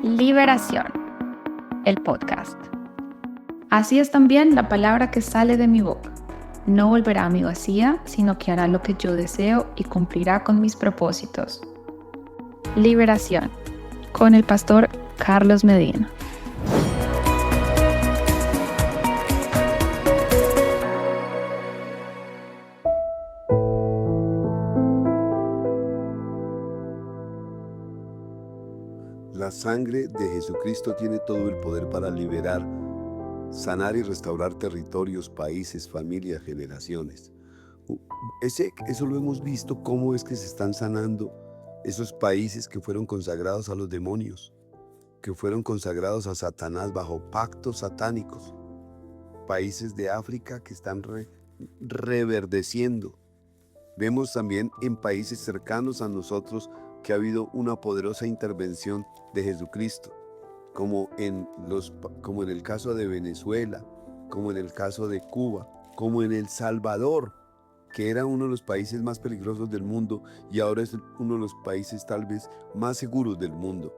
Liberación, el podcast. Así es también la palabra que sale de mi boca. No volverá a mí vacía, sino que hará lo que yo deseo y cumplirá con mis propósitos. Liberación, con el pastor Carlos Medina. La sangre de Jesucristo tiene todo el poder para liberar, sanar y restaurar territorios, países, familias, generaciones. Eso lo hemos visto, cómo es que se están sanando esos países que fueron consagrados a los demonios, que fueron consagrados a Satanás bajo pactos satánicos. Países de África que están reverdeciendo. Vemos también en países cercanos a nosotros que ha habido una poderosa intervención de Jesucristo, como en el caso de Venezuela, como en el caso de Cuba, como en El Salvador, que era uno de los países más peligrosos del mundo y ahora es uno de los países tal vez más seguros del mundo.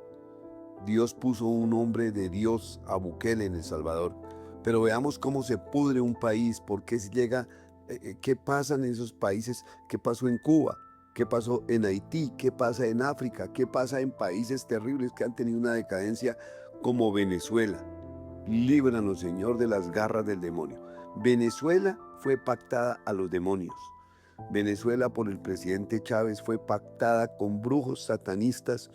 Dios puso un hombre de Dios a Bukele en El Salvador, pero veamos cómo se pudre un país, por qué se llega, qué pasa en esos países, qué pasó en Cuba, qué pasó en Haití, qué pasa en África, qué pasa en países terribles que han tenido una decadencia como Venezuela. Líbranos, Señor, de las garras del demonio. Venezuela fue pactada a los demonios. Venezuela por el presidente Chávez fue pactada con brujos satanistas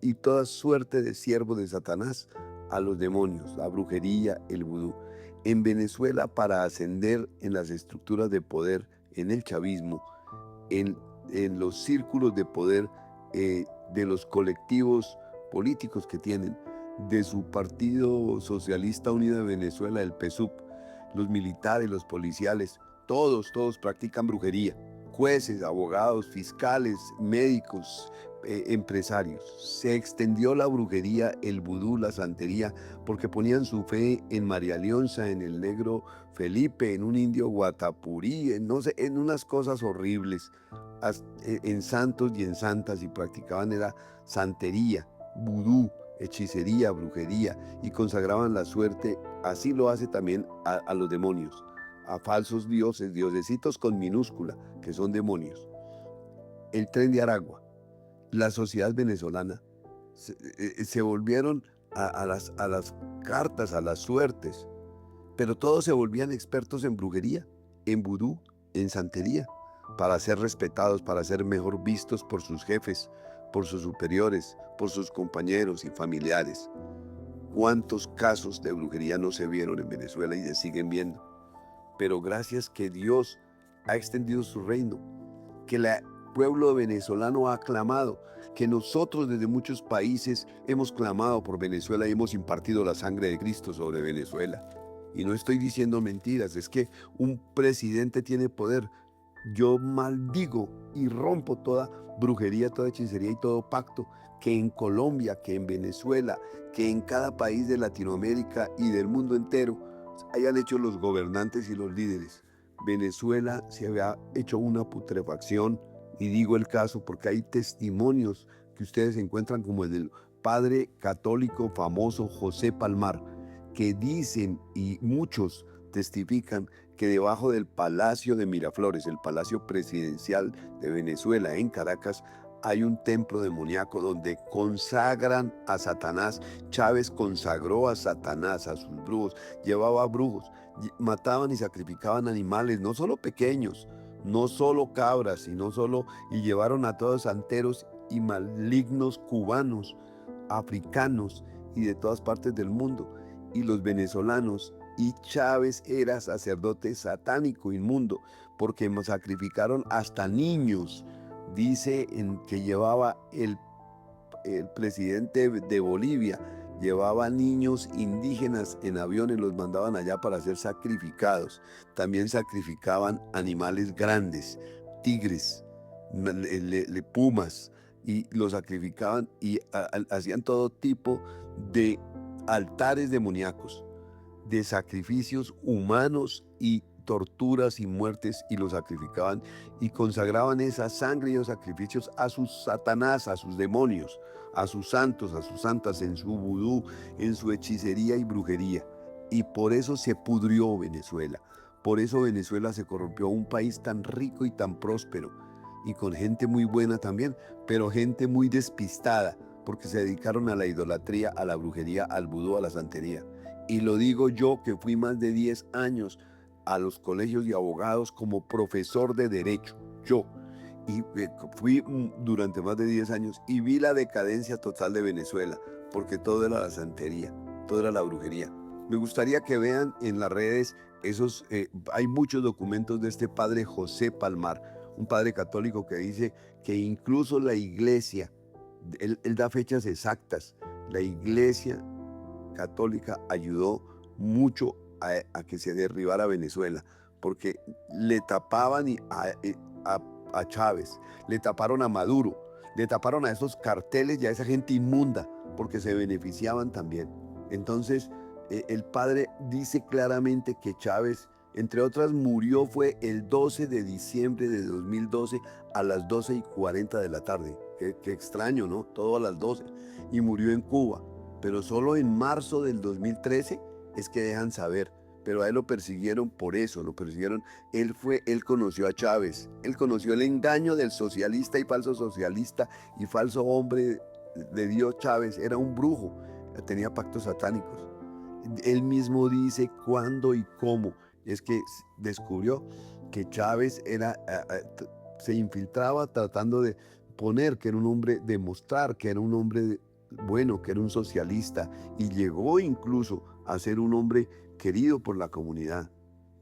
y toda suerte de siervos de Satanás a los demonios, la brujería, el vudú. En Venezuela, para ascender en las estructuras de poder, en el chavismo, en los círculos de poder de los colectivos políticos que tienen, de su Partido Socialista Unido de Venezuela, el PSUV, los militares, los policiales, todos practican brujería. Jueces, abogados, fiscales, médicos, empresarios. Se extendió la brujería, el vudú, la santería, porque ponían su fe en María Leonza, en el negro Felipe, en un indio Guatapurí, en unas cosas horribles, en santos y en santas, y practicaban era santería, vudú, hechicería, brujería, y consagraban la suerte. Así lo hace también a los demonios, a falsos dioses, diosecitos con minúscula, que son demonios. El Tren de Aragua, la sociedad venezolana, se volvieron a las cartas, a las suertes, pero todos se volvían expertos en brujería, en vudú, en santería, para ser respetados, para ser mejor vistos por sus jefes, por sus superiores, por sus compañeros y familiares. ¿Cuántos casos de brujería no se vieron en Venezuela y se siguen viendo? Pero gracias que Dios ha extendido su reino, que el pueblo venezolano ha clamado, que nosotros desde muchos países hemos clamado por Venezuela y hemos impartido la sangre de Cristo sobre Venezuela. Y no estoy diciendo mentiras, es que un presidente tiene poder. Yo maldigo y rompo toda brujería, toda hechicería y todo pacto que en Colombia, que en Venezuela, que en cada país de Latinoamérica y del mundo entero hayan hecho los gobernantes y los líderes. Venezuela se había hecho una putrefacción, y digo el caso porque hay testimonios que ustedes encuentran como el del padre católico famoso José Palmar, que dicen y muchos testifican que debajo del Palacio de Miraflores, el Palacio Presidencial de Venezuela en Caracas, hay un templo demoníaco donde consagran a Satanás. Chávez consagró a Satanás, a sus brujos, llevaba brujos, mataban y sacrificaban animales, no solo pequeños, no solo cabras, y llevaron a todos santeros y malignos cubanos, africanos y de todas partes del mundo. Y los venezolanos, y Chávez era sacerdote satánico inmundo, porque sacrificaron hasta niños. Dice que llevaba el presidente de Bolivia, llevaba niños indígenas en aviones, los mandaban allá para ser sacrificados. También sacrificaban animales grandes, tigres, pumas, y los sacrificaban y hacían todo tipo de altares demoníacos, de sacrificios humanos y torturas y muertes y los sacrificaban y consagraban esa sangre y los sacrificios a sus Satanás, a sus demonios, a sus santos, a sus santas, en su vudú, en su hechicería y brujería. Y por eso se pudrió Venezuela. Por eso Venezuela se corrompió, un país tan rico y tan próspero y con gente muy buena también, pero gente muy despistada porque se dedicaron a la idolatría, a la brujería, al vudú, a la santería. Y lo digo yo, que fui más de 10 años a los colegios de abogados como profesor de derecho, yo. Y fui durante más de 10 años y vi la decadencia total de Venezuela, porque todo era la santería, todo era la brujería. Me gustaría que vean en las redes hay muchos documentos de este padre José Palmar, un padre católico que dice que incluso la iglesia, él da fechas exactas, la iglesia católica ayudó mucho a que se derribara Venezuela, porque le tapaban a Chávez, le taparon a Maduro, le taparon a esos carteles y a esa gente inmunda, porque se beneficiaban también. Entonces, el padre dice claramente que Chávez, entre otras, fue el 12 de diciembre de 2012 a las 12:40 de la tarde. Qué extraño, ¿no? Todo a las 12. Y murió en Cuba. Pero solo en marzo del 2013 es que dejan saber. Pero a él lo persiguieron por eso, lo persiguieron. Él conoció a Chávez. Él conoció el engaño del socialista y falso hombre de Dios Chávez. Era un brujo, tenía pactos satánicos. Él mismo dice cuándo y cómo. Es que descubrió que Chávez se infiltraba tratando de poner que era un hombre, demostrar que era un hombre bueno, que era un socialista, y llegó incluso a ser un hombre querido por la comunidad.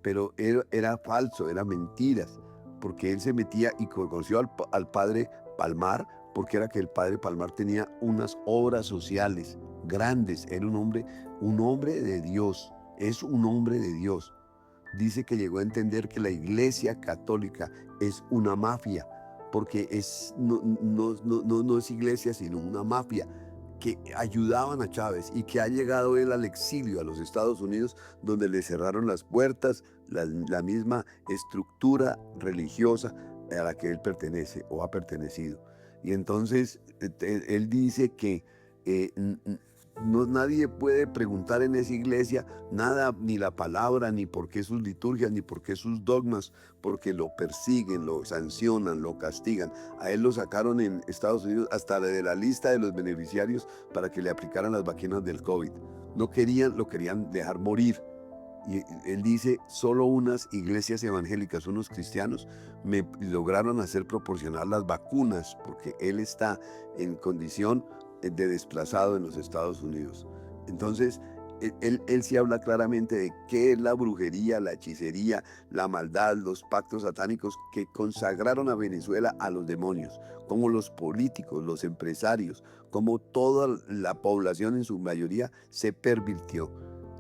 Pero era falso, era mentiras, porque él se metía y conoció al padre Palmar, porque era que el padre Palmar tenía unas obras sociales grandes, era un hombre de Dios, es un hombre de Dios. Dice que llegó a entender que la Iglesia Católica es una mafia, porque no es iglesia, sino una mafia, que ayudaban a Chávez y que ha llegado él al exilio a los Estados Unidos, donde le cerraron las puertas, la misma estructura religiosa a la que él pertenece o ha pertenecido. Y entonces él dice que nadie puede preguntar en esa iglesia nada, ni la palabra, ni por qué sus liturgias, ni por qué sus dogmas, porque lo persiguen, lo sancionan, lo castigan. A él lo sacaron en Estados Unidos hasta de la lista de los beneficiarios para que le aplicaran las vacunas del COVID. Lo querían dejar morir. Y él dice, solo unas iglesias evangélicas, unos cristianos, me lograron hacer proporcionar las vacunas, porque él está en condición de desplazado en los Estados Unidos. Entonces, él sí habla claramente de qué es la brujería, la hechicería, la maldad, los pactos satánicos que consagraron a Venezuela a los demonios, como los políticos, los empresarios, como toda la población en su mayoría se pervirtió.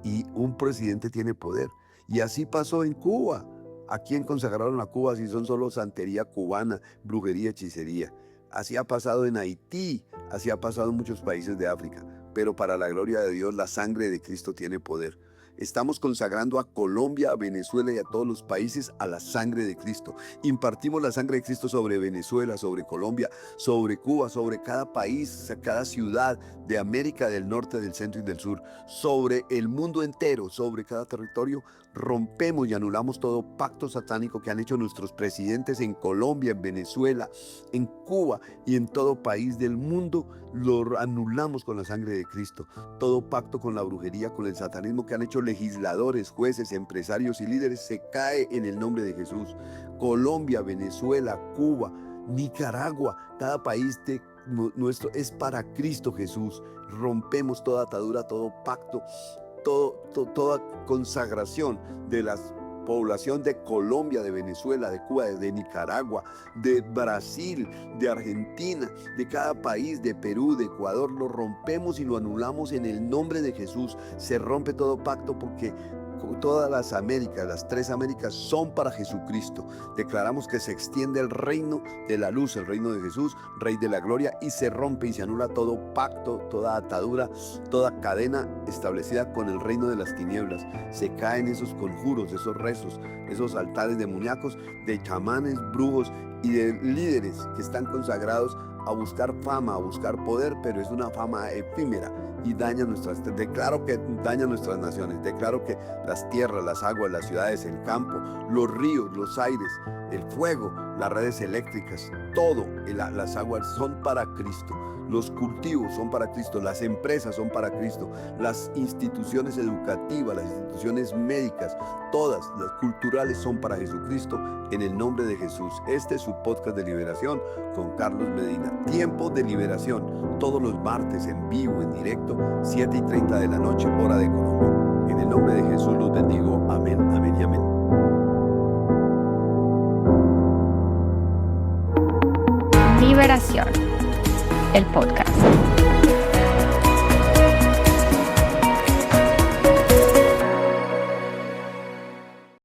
Y un presidente tiene poder. Y así pasó en Cuba. ¿A quién consagraron a Cuba si son solo santería cubana, brujería, hechicería? Así ha pasado en Haití, así ha pasado en muchos países de África. Pero para la gloria de Dios, la sangre de Cristo tiene poder. Estamos consagrando a Colombia, a Venezuela y a todos los países a la sangre de Cristo. Impartimos la sangre de Cristo sobre Venezuela, sobre Colombia, sobre Cuba, sobre cada país, cada ciudad de América del Norte, del Centro y del Sur, sobre el mundo entero, sobre cada territorio. Rompemos y anulamos todo pacto satánico que han hecho nuestros presidentes en Colombia, en Venezuela, en Cuba y en todo país del mundo. Lo anulamos con la sangre de Cristo. Todo pacto con la brujería, con el satanismo que han hecho legisladores, jueces, empresarios y líderes se cae en el nombre de Jesús. Colombia, Venezuela, Cuba, Nicaragua, cada país nuestro es para Cristo Jesús. Rompemos toda atadura, todo pacto, toda consagración de la población de Colombia, de Venezuela, de Cuba, de Nicaragua, de Brasil, de Argentina, de cada país, de Perú, de Ecuador. Lo rompemos y lo anulamos en el nombre de Jesús. Se rompe todo pacto porque todas las Américas, las 3 Américas son para Jesucristo. Declaramos que se extiende el reino de la luz, el reino de Jesús, Rey de la gloria, y se rompe y se anula todo pacto, toda atadura, toda cadena establecida con el reino de las tinieblas. Se caen esos conjuros, esos rezos, esos altares demoníacos de chamanes, brujos y de líderes que están consagrados a buscar fama, a buscar poder, pero es una fama efímera y daña declaro que daña nuestras naciones. Declaro que las tierras, las aguas, las ciudades, el campo, los ríos, los aires, el fuego, las redes eléctricas, todo, las aguas son para Cristo. Los cultivos son para Cristo, las empresas son para Cristo, las instituciones educativas, las instituciones médicas, todas las culturales son para Jesucristo, en el nombre de Jesús. Este es su podcast de liberación con Carlos Medina. Tiempo de liberación, todos los martes en vivo, en directo, 7:30 de la noche, hora de Colombia. En el nombre de Jesús los bendigo. Amén, amén y amén. Liberación, el podcast.